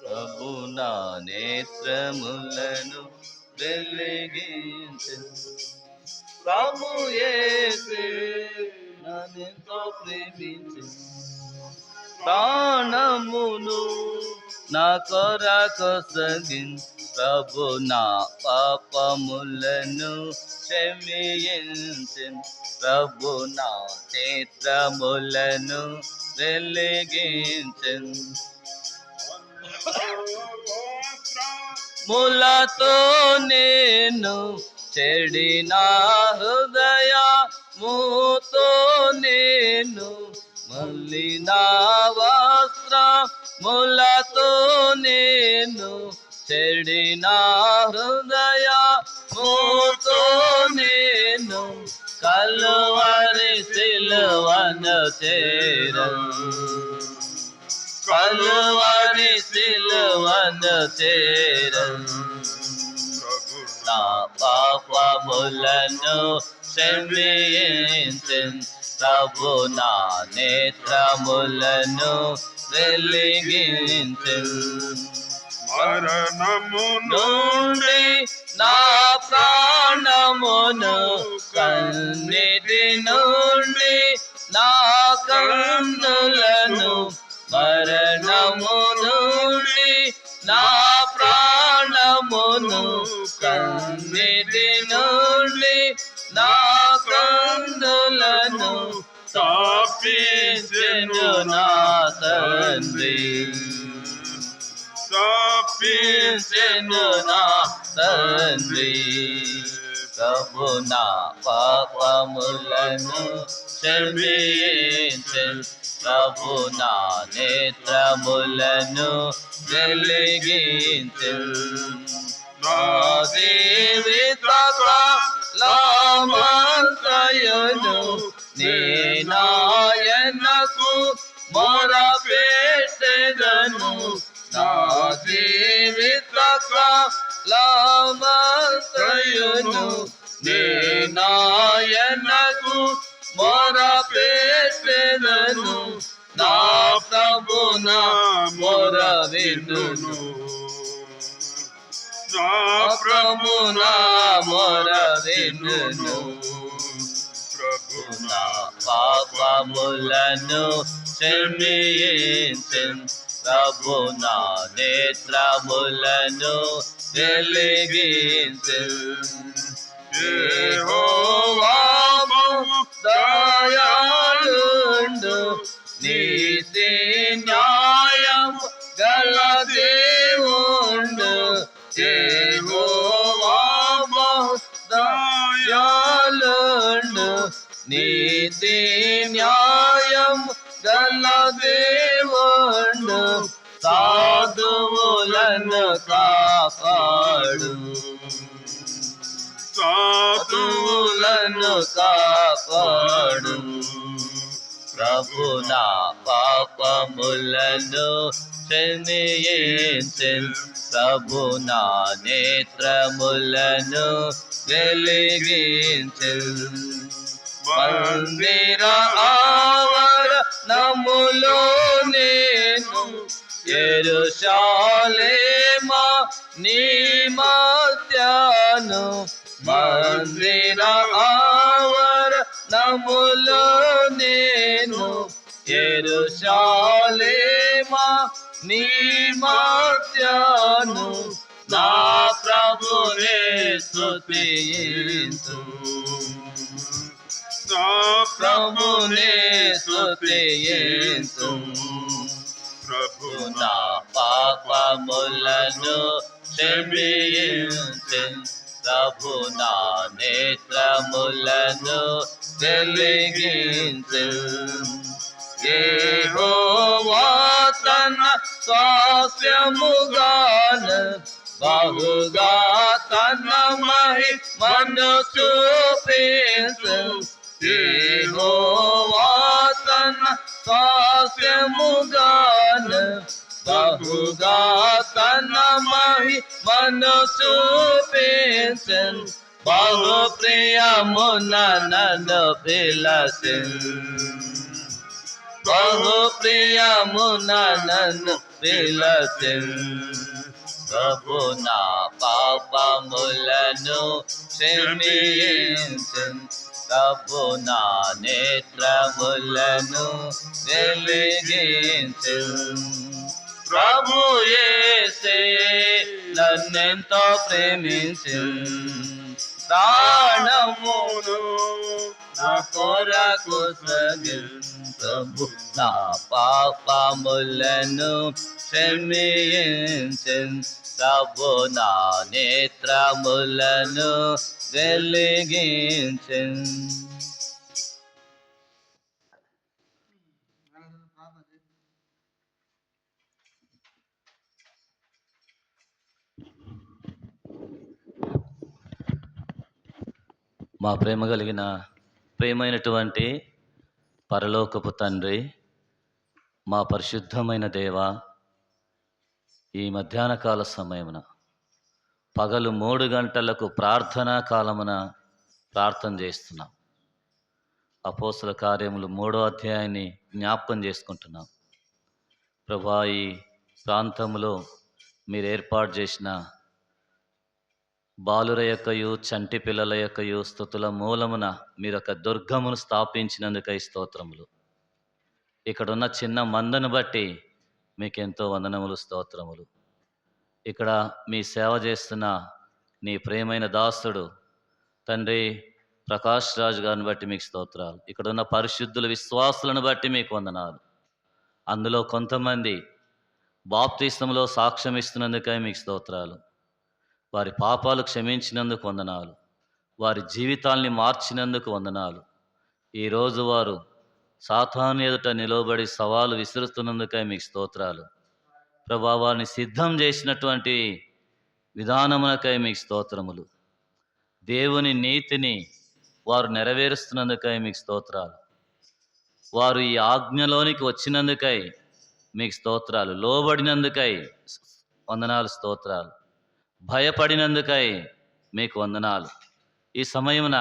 ప్రభు నా నేత్రములను వెలిగించెను. ప్రభు యేసు నన్నెంతో ప్రేమించెను. ప్రాణమును నా కొరకొసగిన్ ప్రభు నా పాపములను క్షమించెను. ప్రభు నా నేత్రములను వెలిగించెను. ములతో నేను చెడిన హృదయముతో నేను మలిన వస్త్రములతో నేను చెడిన హృదయముతో నేను కలువరి సిలువను చేరను. కలువరి సిలువను చేరను. నా పాపములను క్షమించెను. ప్రభు నా నేత్రములను వెలిగించెను. మరణము నుండి నా ప్రాణమును కన్నిటి నుండి నా కన్నులను మరణము నుండి నా ప్రాణమును కన్నిటి నుండి నా కన్నులను తప్పించెను నా తండ్రి. తప్పించెను నా తండ్రి. ప్రభు నా పాపములను క్షమించెను. ప్రభు నా నేత్రములను వెలిగించెను. నా జీవిత కాలమంతయును నేనాయనకు మొరపెట్టెదను. నా జీవిత కాలమంతయును నేనాయనకు మొరపెట్టెదను. నా ప్రభు నా మొర వినును. నా ప్రభు నా మొర వినును. ప్రభు నా పాపములను క్షమించెను. ప్రభు నా నేత్రములను వెలిగించెను. యెహోవా దయాళుండు నీతి న్యాయం గల దేవుండు. యెహోవా దయాళుండు నీతి న్యాయం గల దేవుండు. సాధువులను కాపాడు. సాధువులను కాపాడు. ప్రభు నా పాపములను క్షమించెను. ప్రభు నా నేత్రములను వెలిగించెను. మందిర ఆవరణములో నేను యెరూషలేమా నీ మధ్యను. మందిర ఆవరణములో నేను యెరూషలేమా నీ మధ్యను. నా ప్రభునే స్తుతించు. నా ప్రభునే స్తుతించు. ప్రభు నా పాపములను క్షమించెను. ప్రభు నా నేత్రములను వెలిగించెను. యెహోవా తన స్వాస్థ్యముగాను బహుగా తన మహిమను చూపించెను. యెహోవా తన స్వాస్థ్యముగాను బహుగా తన మహిమను చూపించెను. బహు ప్రియమున నన్ను పిలచెను. బహు ప్రియమున నన్ను పిలచిన్ ప్రభు నా పాపములను క్షమించిన్ ప్రభు నా నేత్రములను వెలిగించిన్ ప్రభు యేసే నన్నెంతో ప్రేమించిన్ ప్రాణమును నా కొరకు సగిన్ ప్రభు నా పాపములను క్షమించిన్ ప్రభు నా నేత్రములను వెలిగించిన్. మా ప్రేమ కలిగిన ప్రేమైనటువంటి పరలోకపు తండ్రి, మా పరిశుద్ధమైన దేవ, ఈ మధ్యాహ్న కాల సమయమున పగలు 3 గంటలకు ప్రార్థనా కాలమున ప్రార్థన చేస్తున్నాం. అపోస్తల కార్యములు 3వ అధ్యాయాన్ని జ్ఞాపకం చేసుకుంటున్నాం. ప్రభా, ఈ ప్రాంతంలో మీరు ఏర్పాటు చేసిన బాలుర యొక్కయు చంటి పిల్లల యొక్కయు స్తుతుల మూలమున మీరు ఒక దుర్గమును స్థాపించినందుకై స్తోత్రములు. ఇక్కడున్న చిన్న మందను బట్టి మీకెంతో వందనములు, స్తోత్రములు. ఇక్కడ మీ సేవ చేస్తున్న నీ ప్రేమైన దాసుడు తండ్రి ప్రకాష్ రాజు గారిని బట్టి మీకు స్తోత్రాలు. ఇక్కడున్న పరిశుద్ధుల విశ్వాసులను బట్టి మీకు వందనాలు. అందులో కొంతమంది బాప్తిస్మలో సాక్ష్యం ఇస్తున్నందుకై మీకు స్తోత్రాలు. వారి పాపాలు క్షమించినందుకు వందనాలు. వారి జీవితాల్ని మార్చినందుకు వందనాలు. ఈరోజు వారు సాతాను ఎదుట నిలబడి సవాలు విసురుతున్నందుకై మీకు స్తోత్రాలు. ప్రభా, వారిని సిద్ధం చేసినటువంటి విధానమునకై మీకు స్తోత్రములు. దేవుని నీతిని వారు నెరవేరుస్తున్నందుకై మీకు స్తోత్రాలు. వారు ఈ ఆజ్ఞలోనికి వచ్చినందుకై మీకు స్తోత్రాలు. లోబడినందుకై వందనాలు, స్తోత్రాలు. భయపడినందుకై మీకు వందనాలు. ఈ సమయమున